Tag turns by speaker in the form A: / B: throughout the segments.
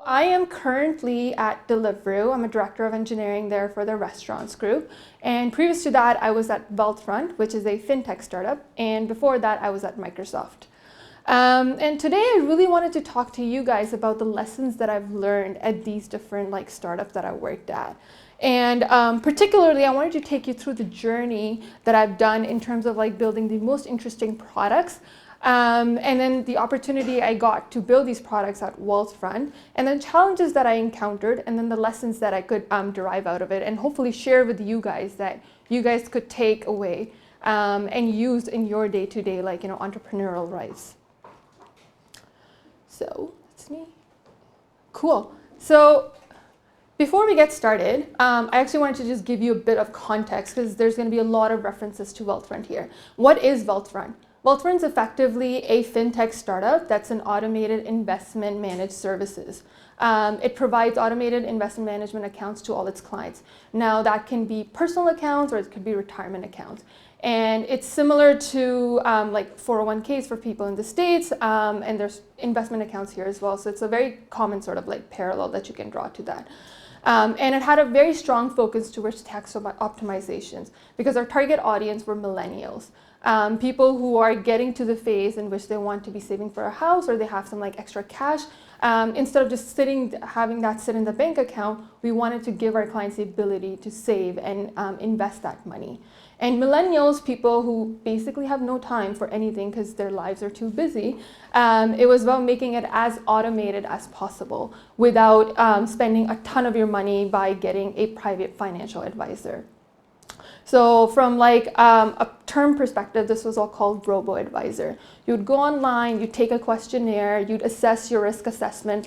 A: I am currently at Deliveroo. I'm a director of engineering there for the restaurants group. And previous to that, I was at Wealthfront, which is a fintech startup. And before that, I was at Microsoft. And today I really wanted to talk to you guys about the lessons that I've learned at these different startups that I worked at. And particularly, I wanted to take you through the journey that I've done in terms of building the most interesting products. And then the opportunity I got to build these products at Wealthfront, and then challenges that I encountered, and then the lessons that I could derive out of it, and hopefully share with you guys that you guys could take away and use in your day-to-day entrepreneurial lives. So that's me. Cool. So before we get started, I actually wanted to just give you a bit of context because there's going to be a lot of references to Wealthfront here. What is Wealthfront? Wealthfront is effectively a fintech startup that's an automated investment managed services. It provides automated investment management accounts to all its clients. Now that can be personal accounts or it could be retirement accounts. And it's similar to 401ks for people in the States, and there's investment accounts here as well. So it's a very common sort of parallel that you can draw to that. And it had a very strong focus towards tax optimizations because our target audience were millennials. People who are getting to the phase in which they want to be saving for a house or they have some extra cash. Instead of just having that sit in the bank account, we wanted to give our clients the ability to save and invest that money. And millennials, people who basically have no time for anything because their lives are too busy, it was about making it as automated as possible without spending a ton of your money by getting a private financial advisor. So from a term perspective, this was all called robo-advisor. You'd go online, you'd take a questionnaire, you'd assess your risk assessment,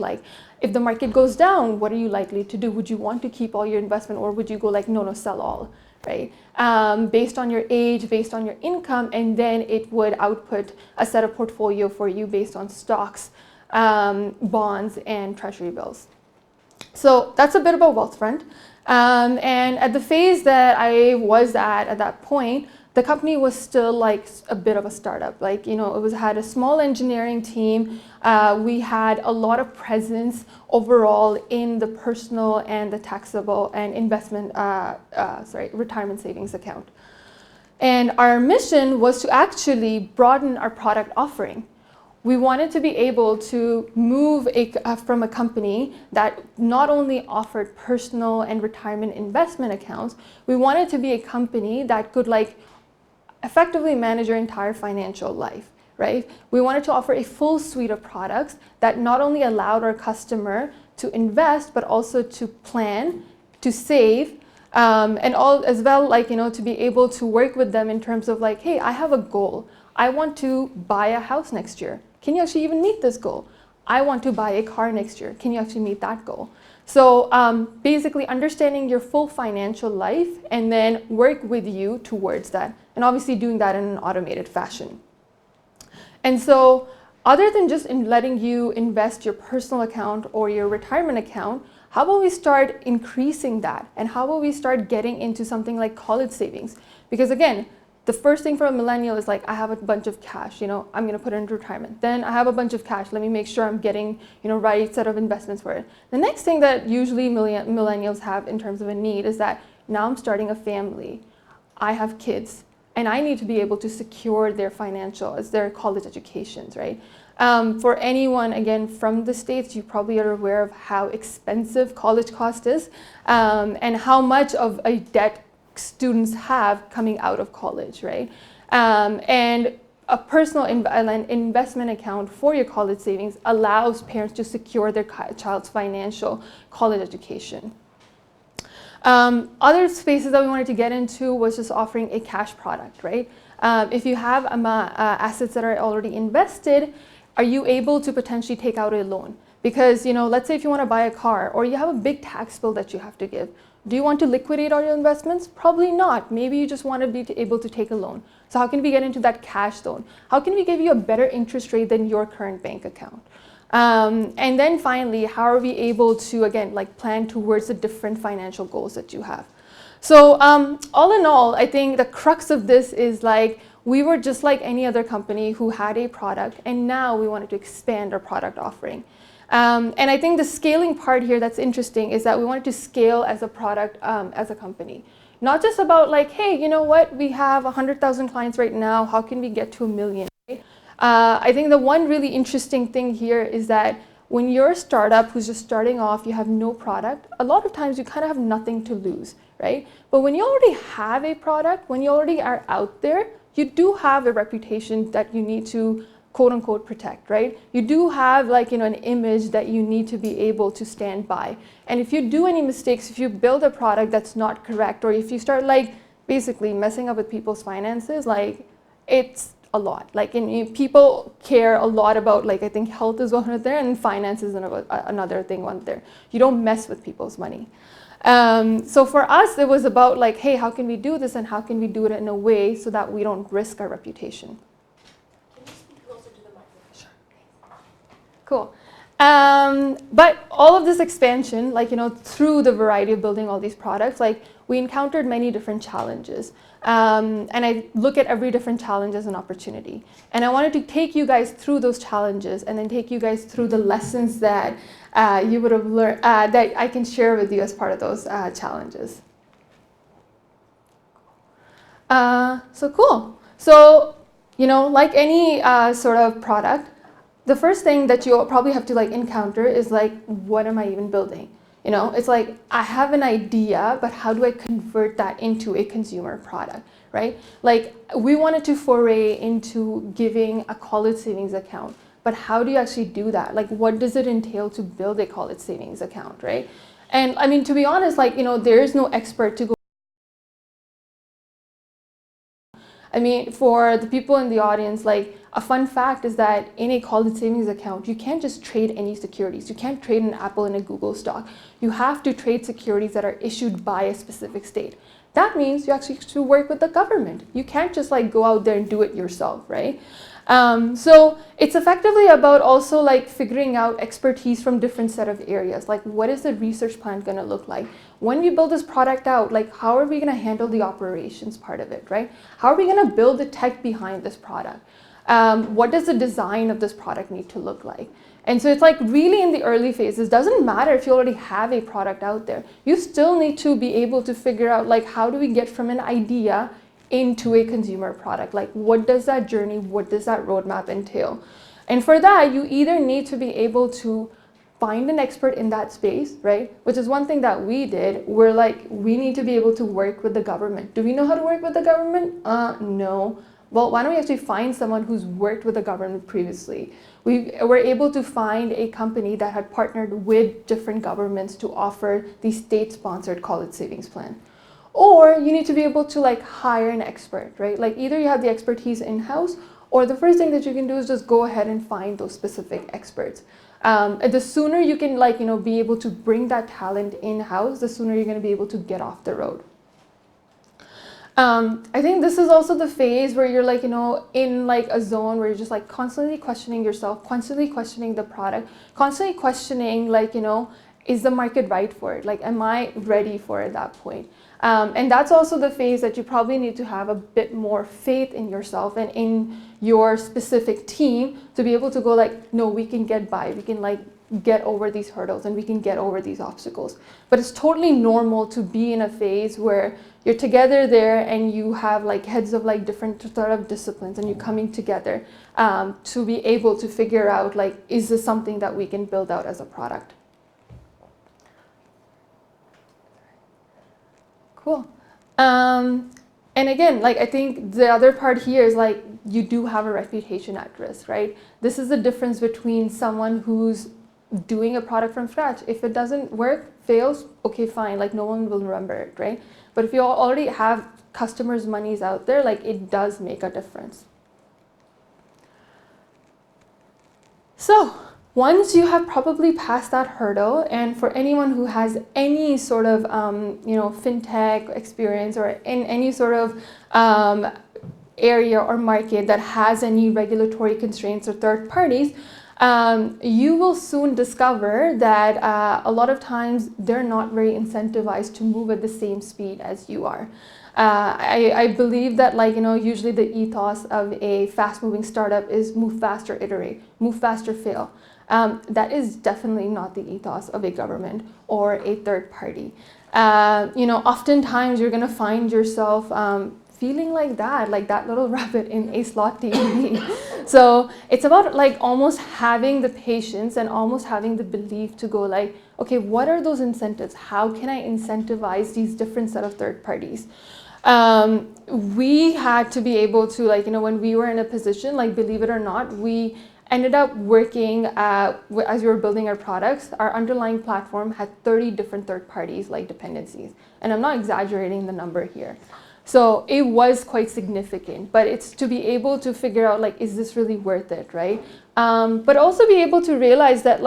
A: if the market goes down, what are you likely to do? Would you want to keep all your investment or would you go no, sell all, right? Based on your age, based on your income, and then it would output a set of portfolio for you based on stocks, bonds, and treasury bills. So that's a bit about Wealthfront. And at the phase that I was at that point, the company was still a bit of a startup. It had a small engineering team. We had a lot of presence overall in the personal and the taxable and retirement savings account. And our mission was to actually broaden our product offering. We wanted to be able to move from a company that not only offered personal and retirement investment accounts, we wanted to be a company that could effectively manage your entire financial life, right? We wanted to offer a full suite of products that not only allowed our customer to invest, but also to plan, to save, and all as well, to be able to work with them in terms of hey, I have a goal. I want to buy a house next year. Can you actually even meet this goal? I want to buy a car next year. Can you actually meet that goal? So basically understanding your full financial life and then work with you towards that. And obviously doing that in an automated fashion. And so other than just letting you invest your personal account or your retirement account, how about we start increasing that? And how about we start getting into something like college savings? Because again, the first thing for a millennial is I have a bunch of cash, I'm going to put it into retirement. Then I have a bunch of cash. Let me make sure I'm getting, right set of investments for it. The next thing that usually millennials have in terms of a need is that now I'm starting a family. I have kids and I need to be able to secure their their college educations, right? For anyone, again, from the States, you probably are aware of how expensive college cost is and how much of a debt students have coming out of college, right? And a personal investment account for your college savings allows parents to secure their child's financial college education. Other spaces that we wanted to get into was just offering a cash product, right? If you have assets that are already invested, are you able to potentially take out a loan? Because, let's say if you want to buy a car or you have a big tax bill that you have to give, do you want to liquidate all your investments? Probably not. Maybe you just want to be able to take a loan. So how can we get into that cash loan? How can we give you a better interest rate than your current bank account? And then finally, how are we able to, again, plan towards the different financial goals that you have? So all in all, I think the crux of this is we were just like any other company who had a product, and now we wanted to expand our product offering. And I think the scaling part here that's interesting is that we wanted to scale as a product, as a company. Not just about like, hey, you know what, we have 100,000 clients right now, how can we get to 1 million? Right? I think the one really interesting thing here is that when you're a startup who's just starting off, you have no product, a lot of times you kind of have nothing to lose, right? But when you already have a product, when you already are out there, you do have a reputation that you need to quote unquote protect, right? You do have like, you know, an image that you need to be able to stand by. And if you do any mistakes, if you build a product that's not correct, or if you start like basically messing up with people's finances, like it's a lot. Like people care a lot about, like, I think health is one there and finance is another thing one there. You don't mess with people's money. So for us, it was about like, hey, how can we do this and how can we do it in a way so that we don't risk our reputation? Cool. But all of this expansion, like, you know, through the variety of building all these products, like we encountered many different challenges. And I look at every different challenge as an opportunity. And I wanted to take you guys through those challenges and then take you guys through the lessons that you would have learned, that I can share with you as part of those challenges. So cool. So, you know, like any sort of product, the first thing that you'll probably have to like encounter is like, what am I even building? You know, it's like, I have an idea, but how do I convert that into a consumer product, right? Like we wanted to foray into giving a college savings account, but how do you actually do that? Like, what does it entail to build a college savings account, right? And I mean, to be honest, like, you know, there is no expert to go. I mean, for the people in the audience, like a fun fact is that in a college savings account, you can't just trade any securities. You can't trade an Apple and a Google stock. You have to trade securities that are issued by a specific state. That means you actually have to work with the government. You can't just like go out there and do it yourself, right? So it's effectively about also like figuring out expertise from different set of areas. Like, what is the research plan going to look like? When we build this product out, like how are we going to handle the operations part of it, right? How are we going to build the tech behind this product? What does the design of this product need to look like? And so it's like really in the early phases, doesn't matter if you already have a product out there. You still need to be able to figure out like, how do we get from an idea into a consumer product? Like, what does that journey, what does that roadmap entail? And for that, you either need to be able to find an expert in that space, right? Which is one thing that we did. We're like, we need to be able to work with the government. Do we know how to work with the government? No. Well, why don't we actually find someone who's worked with the government previously? We were able to find a company that had partnered with different governments to offer the state-sponsored college savings plan. Or you need to be able to like hire an expert, right? Like either you have the expertise in-house, or the first thing that you can do is just go ahead and find those specific experts. And the sooner you can like, you know, be able to bring that talent in-house, the sooner you're going to be able to get off the road. I think this is also the phase where you're like, you know, in like a zone where you're just like constantly questioning yourself, constantly questioning the product, constantly questioning like, you know, is the market right for it? Like, am I ready for it at that point? And that's also the phase that you probably need to have a bit more faith in yourself and in your specific team to be able to go like, no, we can get by. We can like get over these hurdles and we can get over these obstacles. But it's totally normal to be in a phase where you're together there and you have like heads of like different sort of disciplines and you're coming together to be able to figure out like, is this something that we can build out as a product? Cool. And again, like I think the other part here is like you do have a reputation at risk, right? This is the difference between someone who's doing a product from scratch. If it doesn't work, fails, okay, fine, like no one will remember it, right? But if you already have customers' monies out there, like it does make a difference. So once you have probably passed that hurdle, and for anyone who has any sort of you know, fintech experience or in any sort of area or market that has any regulatory constraints or third parties, you will soon discover that a lot of times they're not very incentivized to move at the same speed as you are. I believe that, like, you know, usually the ethos of a fast-moving startup is move faster, iterate, move faster, fail. That is definitely not the ethos of a government or a third party. Oftentimes you're going to find yourself feeling like that little rabbit in a slot TV. So it's about like almost having the patience and almost having the belief to go like, okay, what are those incentives? How can I incentivize these different set of third parties? We had to be able to when we were in a position, like believe it or not, we ended up working as we were building our products. Our underlying platform had 30 different third parties like dependencies. And I'm not exaggerating the number here. So it was quite significant, but it's to be able to figure out like, is this really worth it, right? But also be able to realize that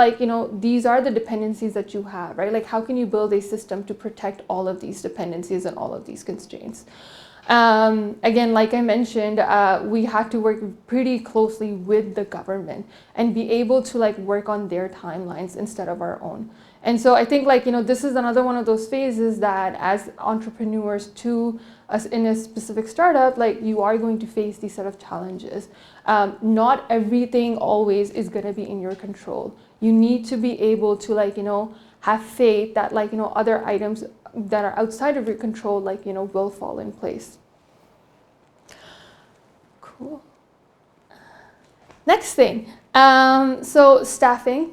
A: these are the dependencies that you have, right? Like how can you build a system to protect all of these dependencies and all of these constraints? Again, like I mentioned, we had to work pretty closely with the government and be able to work on their timelines instead of our own. And so I think this is another one of those phases that as entrepreneurs to us in a specific startup, you are going to face these set of challenges. Not everything always is going to be in your control. You need to be able to have faith that other items that are outside of your control will fall in place. Cool. Next thing, so staffing,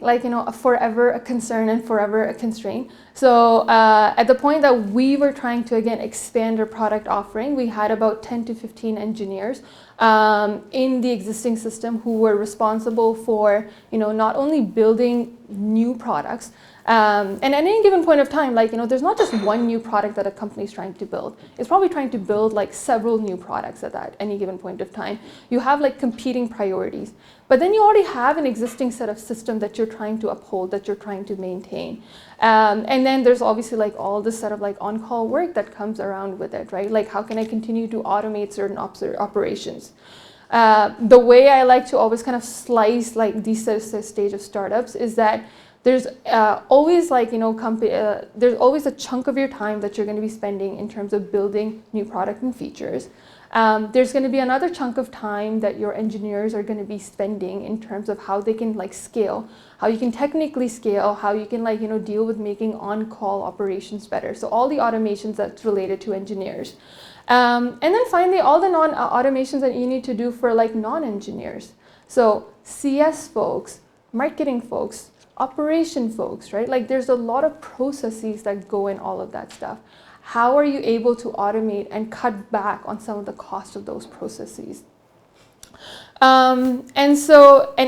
A: forever a concern and forever a constraint. So at the point that we were trying to, again, expand our product offering, we had about 10 to 15 engineers in the existing system who were responsible for, not only building new products, and at any given point of time, there's not just one new product that a company is trying to build. It's probably trying to build several new products at any given point of time. You have competing priorities, but then you already have an existing set of system that you're trying to uphold, that you're trying to maintain. And then there's obviously all this set of on-call work that comes around with it, right? How can I continue to automate certain operations? The way I like to always kind of slice these stage of startups is that there's always there's always a chunk of your time that you're going to be spending in terms of building new product and features. There's going to be another chunk of time that your engineers are going to be spending in terms of how they can scale, how you can technically scale, how you can deal with making on-call operations better. So all the automations that's related to engineers. And then finally, all the automations that you need to do for non-engineers. So CS folks, marketing folks, operation folks, right? There's a lot of processes that go in all of that stuff. How are you able to automate and cut back on some of the cost of those processes? And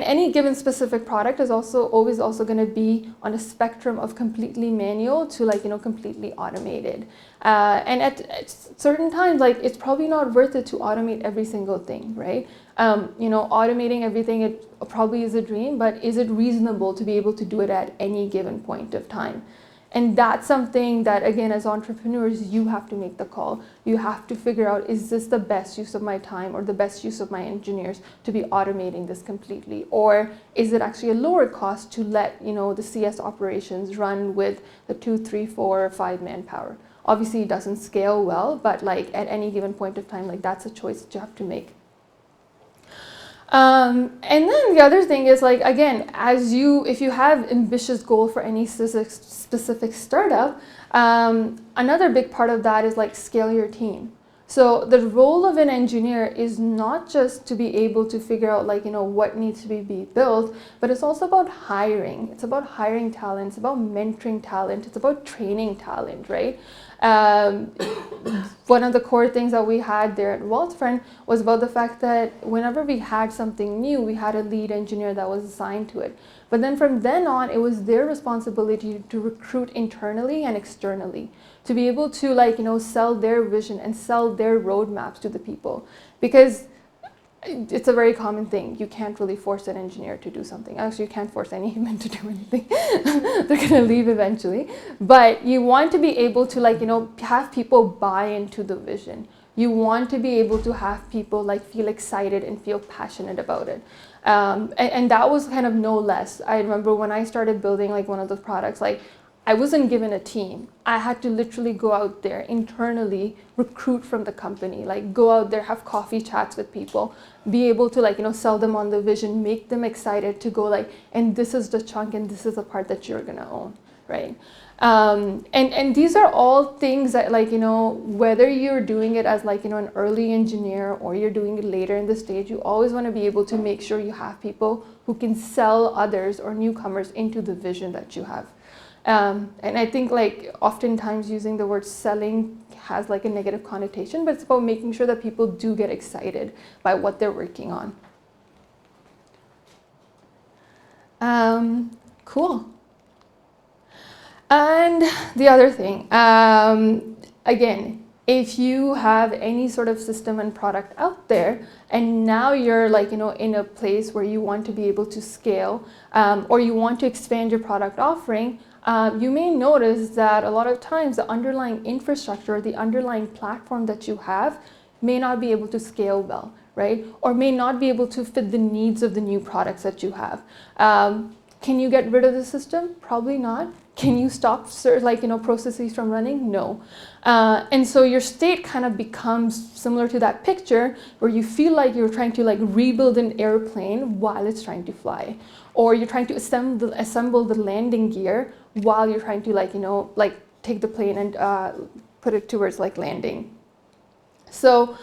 A: any given specific product is always going to be on a spectrum of completely manual to completely automated. And at certain times, it's probably not worth it to automate every single thing, right? Automating everything, it probably is a dream, but is it reasonable to be able to do it at any given point of time? And that's something that, again, as entrepreneurs, you have to make the call. You have to figure out, is this the best use of my time or the best use of my engineers to be automating this completely? Or is it actually a lower cost to let the CS operations run with the 2, 3, 4, or 5 manpower? Obviously, it doesn't scale well, but at any given point of time, that's a choice that you have to make. And then the other thing is again, if you have ambitious goal for any specific startup, another big part of that is scale your team. So the role of an engineer is not just to be able to figure out what needs to be built, but it's also about hiring. It's about hiring talent. It's about mentoring talent. It's about training talent, right? One of the core things that we had there at Wealthfront was about the fact that whenever we had something new, we had a lead engineer that was assigned to it. But then from then on, it was their responsibility to recruit internally and externally, to be able to sell their vision and sell their roadmaps to the people. Because it's a very common thing. You can't really force an engineer to do something. Actually, you can't force any human to do anything. They're going to leave eventually. But you want to be able to have people buy into the vision. You want to be able to have people feel excited and feel passionate about it. And that was kind of no less. I remember when I started building one of those products, I wasn't given a team. I had to literally go out there internally, recruit from the company, like go out there, have coffee chats with people, be able to like, sell them on the vision, make them excited to go like, and this is the chunk and this is the part that you're gonna own, right? And these are all things that like, whether you're doing it as like, an early engineer or you're doing it later in the stage, you always want to be able to make sure you have people who can sell others or newcomers into the vision that you have. And I think like oftentimes using the word selling has like a negative connotation, but it's about making sure that people do get excited by what they're working on. Cool. And the other thing, again, if you have any sort of system and product out there, and now you're like, in a place where you want to be able to scale, or you want to expand your product offering, you may notice that a lot of times the underlying infrastructure, the underlying platform that you have may not be able to scale well, right? Or may not be able to fit the needs of the new products that you have. Can you get rid of the system? Probably not. Can you stop processes from running? No. And so your state kind of becomes similar to that picture where you feel like you're trying to like rebuild an airplane while it's trying to fly, or you're trying to assemble the landing gear while you're trying to take the plane and put it towards like landing. So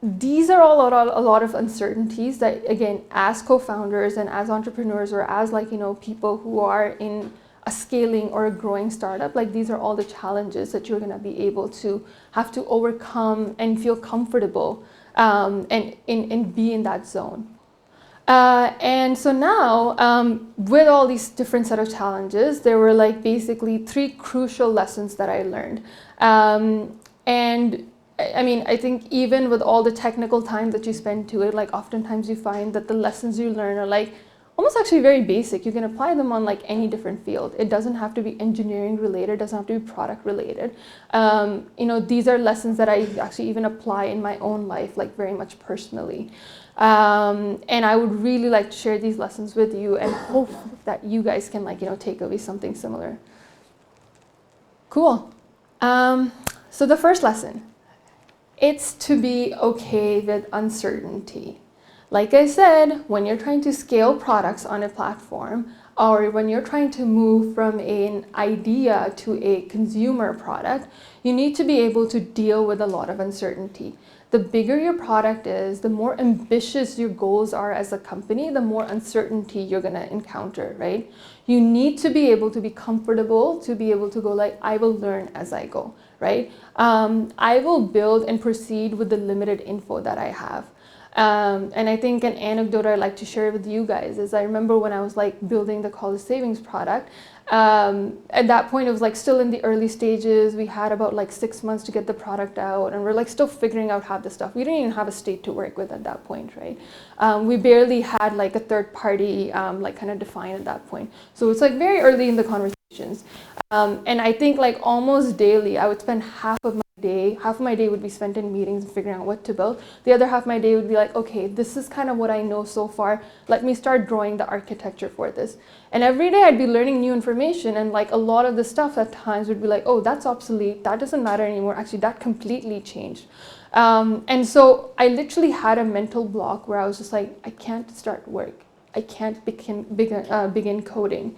A: these are all a lot of uncertainties that, again, as co-founders and as entrepreneurs or as people who are in a scaling or a growing startup, like these are all the challenges that you're going to be able to have to overcome and feel comfortable and be in that zone. And so now, with all these different set of challenges, there were like basically 3 crucial lessons that I learned. And I mean, I think even with all the technical time that you spend to it, like oftentimes you find that the lessons you learn are like almost actually very basic. You can apply them on like any different field. It doesn't have to be engineering related, it doesn't have to be product related. These are lessons that I actually even apply in my own life, like very much personally. And I would really like to share these lessons with you and hope that you guys can take away something similar. Cool. So the first lesson, it's to be okay with uncertainty. Like I said, when you're trying to scale products on a platform, or when you're trying to move from an idea to a consumer product, you need to be able to deal with a lot of uncertainty. The bigger your product is, the more ambitious your goals are as a company, the more uncertainty you're going to encounter, right? You need to be able to be comfortable, to be able to go like, I will learn as I go, right? I will build and proceed with the limited info that I have. And I think an anecdote I'd like to share with you guys is I remember when I was like building the college savings product, at that point it was like still in the early stages. We had about like 6 months to get the product out, and we're like still figuring out how this stuff. We didn't even have a state to work with at that point, right? We barely had like a third party like kind of defined at that point. So it's like very early in the conversations. And I think like almost daily I would spend half of my day would be spent in meetings and figuring out what to build. The other half of my day would be like, okay, this is kind of what I know so far. Let me start drawing the architecture for this. And every day I'd be learning new information, and like a lot of the stuff at times would be like, oh, that's obsolete. That doesn't matter anymore. Actually, that completely changed. And so I literally had a mental block where I was just like, I can't start work. I can't begin coding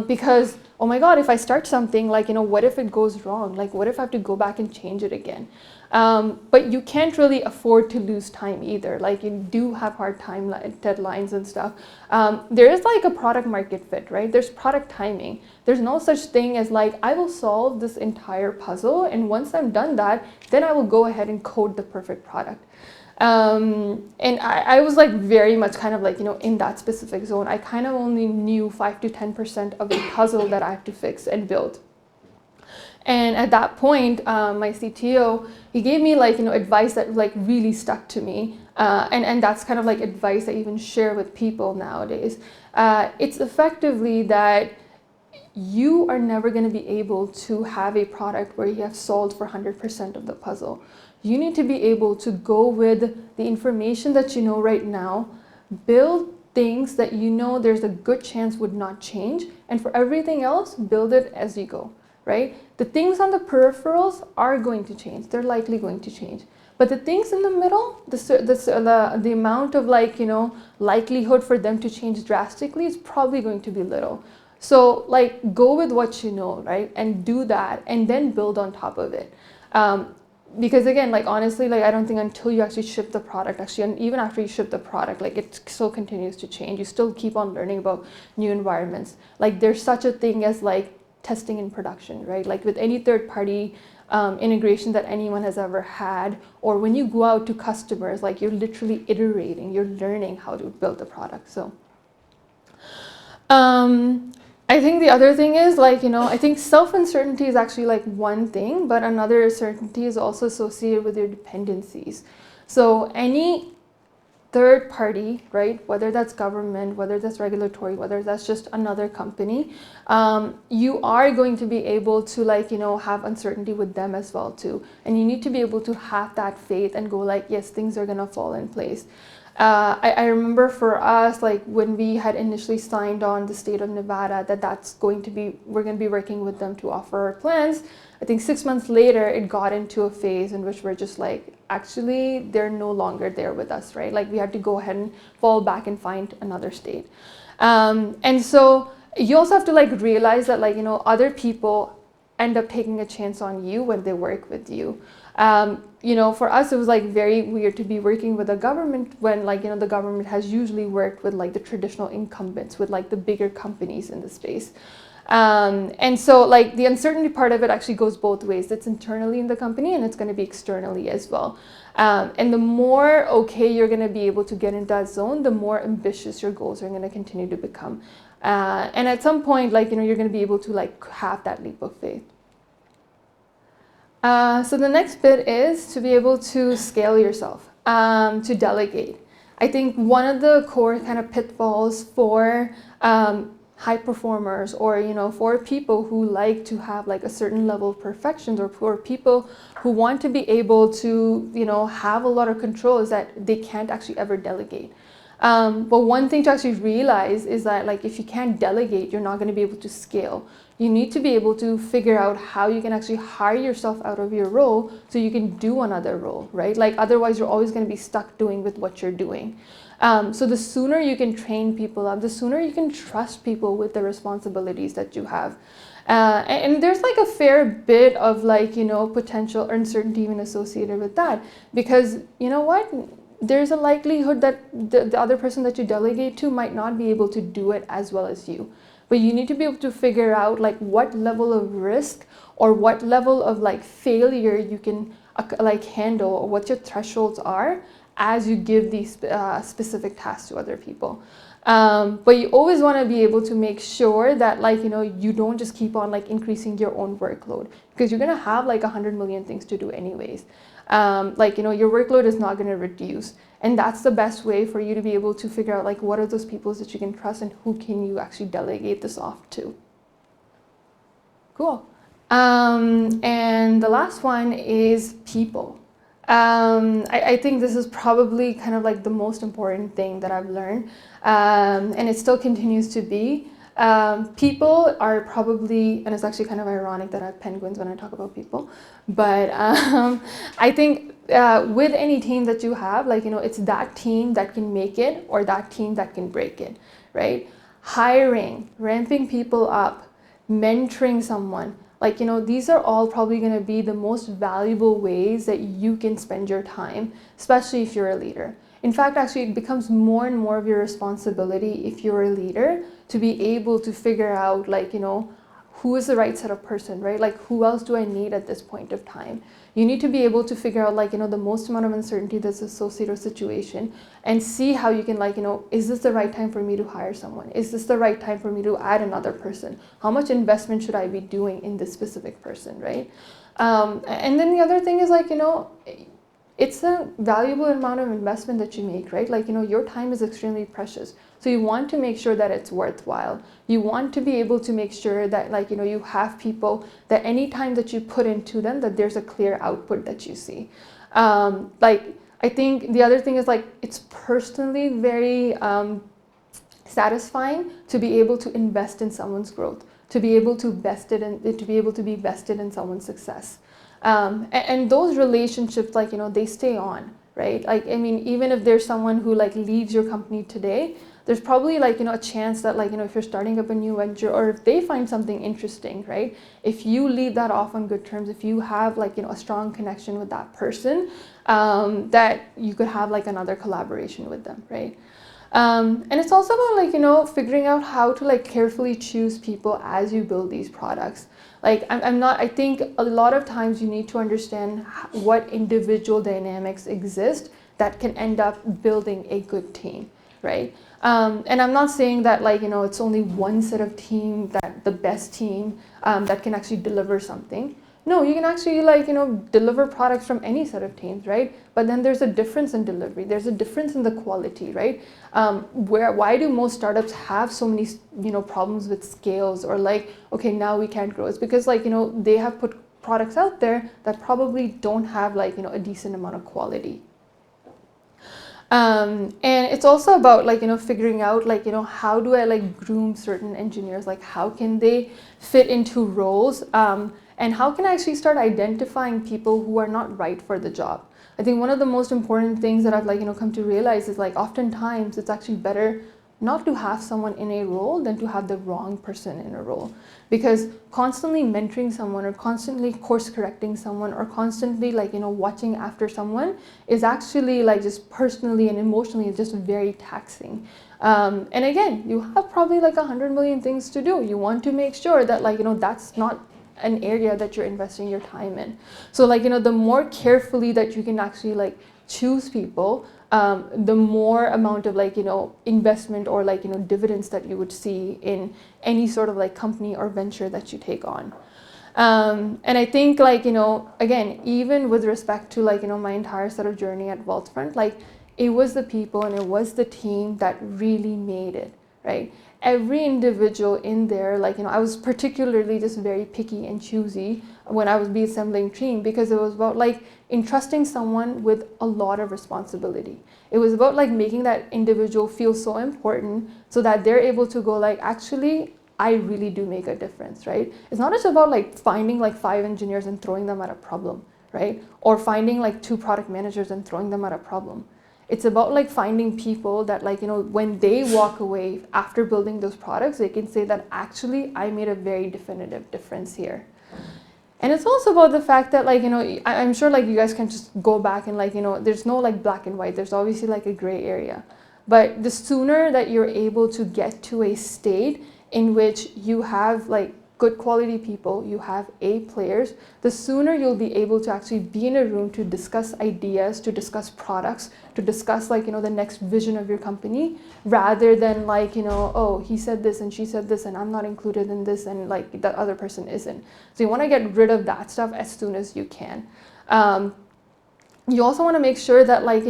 A: because, oh my God, if I start something, like, what if it goes wrong? Like, what if I have to go back and change it again? But you can't really afford to lose time either. Like, you do have hard time deadlines and stuff. There is like a product market fit, right? There's product timing. There's no such thing as like, I will solve this entire puzzle, and once I'm done that, then I will go ahead and code the perfect product. And I was like very much kind of like, in that specific zone. I kind of only knew 5 to 10% of a puzzle that I have to fix and build. And at that point, my CTO, he gave me like, advice that like really stuck to me. And that's kind of like advice I even share with people nowadays. It's effectively that you are never going to be able to have a product where you have solved for 100% of the puzzle. You need to be able to go with the information that you know right now, build things that you know there's a good chance would not change, and for everything else, build it as you go, right? The things on the peripherals are going to change. They're likely going to change. But the things in the middle, the amount of likelihood for them to change drastically is probably going to be little. So go with what you know, right? And do that and then build on top of it. Because again, honestly, I don't think until you actually ship the product, and even after you ship the product, it still continues to change. You still keep on learning about new environments. There's such a thing as testing in production, right? With any third party integration that anyone has ever had, or when you go out to customers, you're literally iterating, you're learning how to build the product. So I think the other thing is I think self-uncertainty is actually one thing, but another uncertainty is also associated with your dependencies. So any third party, right, whether that's government, whether that's regulatory, whether that's just another company, you are going to be able to have uncertainty with them as well too. And you need to be able to have that faith and go yes, things are gonna fall in place. I remember for us, when we had initially signed on the state of Nevada, we're going to be working with them to offer our plans. I think 6 months later, it got into a phase in which we're just actually, they're no longer there with us, right? We had to go ahead and fall back and find another state. And so you also have to realize that other people end up taking a chance on you when they work with you. For us, it was very weird to be working with a government when the government has usually worked with the traditional incumbents, with the bigger companies in the space. And so the uncertainty part of it actually goes both ways. It's internally in the company and it's going to be externally as well. And the more you're going to be able to get into that zone, the more ambitious your goals are going to continue to become. And at some point, you're going to be able to have that leap of faith. So the next bit is to be able to scale yourself, to delegate. I think one of the core kind of pitfalls for high performers, or for people who like to have a certain level of perfection, or for people who want to be able to have a lot of control, is that they can't actually ever delegate. But one thing to actually realize is that if you can't delegate, you're not going to be able to scale. You need to be able to figure out how you can actually hire yourself out of your role so you can do another role, right? Otherwise you're always going to be stuck doing with what you're doing. So the sooner you can train people up, the sooner you can trust people with the responsibilities that you have. And there's a fair bit of potential uncertainty even associated with that, because you know what? There's a likelihood that the other person that you delegate to might not be able to do it as well as you. But you need to be able to figure out what level of risk or what level of failure you can handle, or what your thresholds are as you give these specific tasks to other people. But you always want to be able to make sure that you don't just keep on increasing your own workload, because you're going to have 100 million things to do anyways. Your workload is not going to reduce, and that's the best way for you to be able to figure out what are those people that you can trust and who can you actually delegate this off to. Cool. And the last one is people. I think this is probably kind of the most important thing that I've learned, and it still continues to be. People are probably, and it's actually kind of ironic that I have penguins when I talk about people, but I think with any team that you have, it's that team that can make it or that team that can break it, right? Hiring, ramping people up, mentoring someone, these are all probably going to be the most valuable ways that you can spend your time, especially if you're a leader. In fact, actually, it becomes more and more of your responsibility if you're a leader to be able to figure out, who is the right set of person, right? Who else do I need at this point of time? You need to be able to figure out, the most amount of uncertainty that's associated with a situation, and see how you can, is this the right time for me to hire someone? Is this the right time for me to add another person? How much investment should I be doing in this specific person, right? And then the other thing is, it's a valuable amount of investment that you make, right? Your time is extremely precious. So you want to make sure that it's worthwhile. You want to be able to make sure that, you have people that any time that you put into them, that there's a clear output that you see. I think the other thing is, it's personally very satisfying to be able to invest in someone's growth, to be able to be vested in someone's success. And those relationships, like, they stay on, right? Like, I mean, even if there's someone who like leaves your company today, there's probably like, a chance that like, if you're starting up a new venture, or if they find something interesting, right? If you leave that off on good terms, if you have like, a strong connection with that person, that you could have like another collaboration with them, right? And it's also about like, figuring out how to like carefully choose people as you build these products. Like, I think a lot of times you need to understand what individual dynamics exist that can end up building a good team, right? And I'm not saying that like, it's only one set of team, that the best team that can actually deliver something. No, you can actually like, deliver products from any set of teams, right? But then there's a difference in delivery. There's a difference in the quality, right? Why do most startups have so many, problems with scales, or like, okay, now we can't grow? It's because like, they have put products out there that probably don't have like, a decent amount of quality. And it's also about like, figuring out like, how do I like groom certain engineers? Like, how can they fit into roles? And how can I actually start identifying people who are not right for the job? I think one of the most important things that I've like, come to realize is like, oftentimes it's actually better not to have someone in a role than to have the wrong person in a role. Because constantly mentoring someone, or constantly course correcting someone, or constantly like, watching after someone is actually like just personally and emotionally just very taxing. And again, you have probably like 100 million things to do. You want to make sure that like, that's not an area that you're investing your time in. So like, the more carefully that you can actually like choose people, the more amount of like, investment or like, dividends that you would see in any sort of like company or venture that you take on. And I think like, again, even with respect to like, my entire sort of journey at Wealthfront, like it was the people and it was the team that really made it, right? Every individual in there, like, I was particularly just very picky and choosy when I was assembling team, because it was about like entrusting someone with a lot of responsibility. It was about like making that individual feel so important so that they're able to go like, actually, I really do make a difference, right? It's not just about like finding like 5 engineers and throwing them at a problem, right? Or finding like 2 product managers and throwing them at a problem. It's about like finding people that like, when they walk away after building those products, they can say that actually I made a very definitive difference here. And it's also about the fact that like, I'm sure like you guys can just go back and like, there's no like black and white, there's obviously like a gray area. But the sooner that you're able to get to a state in which you have like good quality people, you have A players, the sooner you'll be able to actually be in a room to discuss ideas, to discuss products, to discuss like, the next vision of your company, rather than like, oh, he said this and she said this and I'm not included in this and like that other person isn't. So you want to get rid of that stuff as soon as you can. You also want to make sure that like,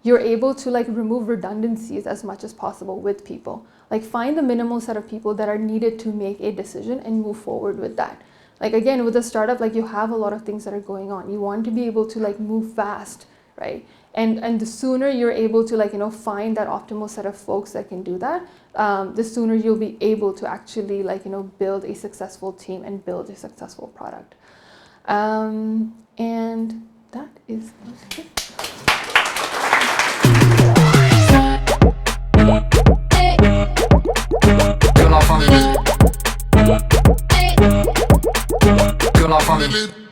A: you're able to like remove redundancies as much as possible with people. Like find the minimal set of people that are needed to make a decision and move forward with that. Like again, with a startup, like you have a lot of things that are going on. You want to be able to like move fast, right? And the sooner you're able to like, find that optimal set of folks that can do that, the sooner you'll be able to actually like, build a successful team and build a successful product. And that is it. Que la famille.